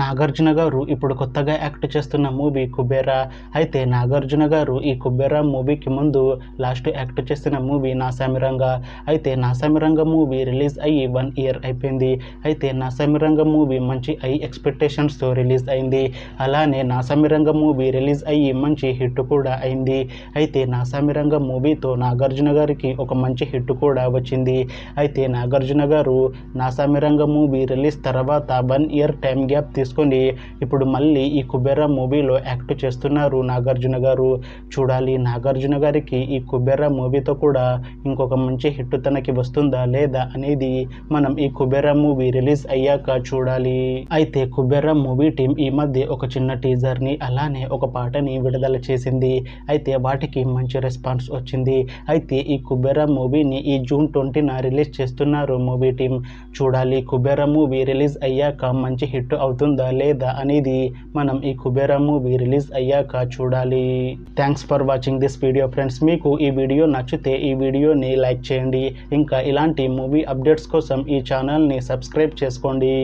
నాగార్జున గారు ఇప్పుడు కొత్తగా యాక్ట్ చేస్తున్న మూవీ కుబేరా. అయితే నాగార్జున గారు ఈ కుబేరా మూవీకి ముందు లాస్ట్ యాక్ట్ చేసిన మూవీ నాసామిరంగ. అయితే నాసామిరంగ మూవీ రిలీజ్ అయ్యి 1 ఇయర్ అయిపోయింది. అయితే నాసామిరంగ మూవీ మంచి హై ఎక్స్పెక్టేషన్స్తో రిలీజ్ అయింది. అలానే నాసామిరంగ మూవీ రిలీజ్ అయ్యి మంచి హిట్ కూడా అయింది. అయితే నాసామిరంగ మూవీతో నాగార్జున గారికి ఒక మంచి హిట్ కూడా వచ్చింది. అయితే నాగార్జున గారు నాసామిరంగ మూవీ రిలీజ్ తర్వాత 1 ఇయర్ టైం గ్యాప్ తీసుకొని ఇప్పుడు మళ్ళీ ఈ కుబేరా మూవీలో యాక్ట్ చేస్తున్నారు నాగార్జున గారు. చూడాలి నాగార్జున గారికి ఈ కుబేరా మూవీతో కూడా ఇంకొక మంచి హిట్ తనకి వస్తుందా లేదా అనేది మనం ఈ కుబేరా మూవీ రిలీజ్ అయ్యాక చూడాలి. అయితే కుబేరా మూవీ టీం ఈ మధ్య ఒక చిన్న టీజర్ని అలానే ఒక పాటని విడుదల చేసింది. అయితే వాటికి మంచి రెస్పాన్స్ వచ్చింది. అయితే ఈ కుబేరా మూవీని ఈ జూన్ 20న రిలీజ్ చేస్తున్నారు మూవీ టీం. చూడాలి కుబేరా మూవీ రిలీజ్ అయ్యాక మంచి హిట్ అవుతుందా లేదా అనేది మనం ఈ కుబేరా మూవీ రిలీజ్ అయ్యాక చూడాలి. Thanks for watching this video friends. మీకు ఈ వీడియో నచ్చితే ఈ వీడియోని లైక్ చేయండి. ఇంకా ఇలాంటి మూవీ అప్డేట్స్ కోసం ఈ ఛానల్ని సబ్స్క్రైబ్ చేసుకోండి.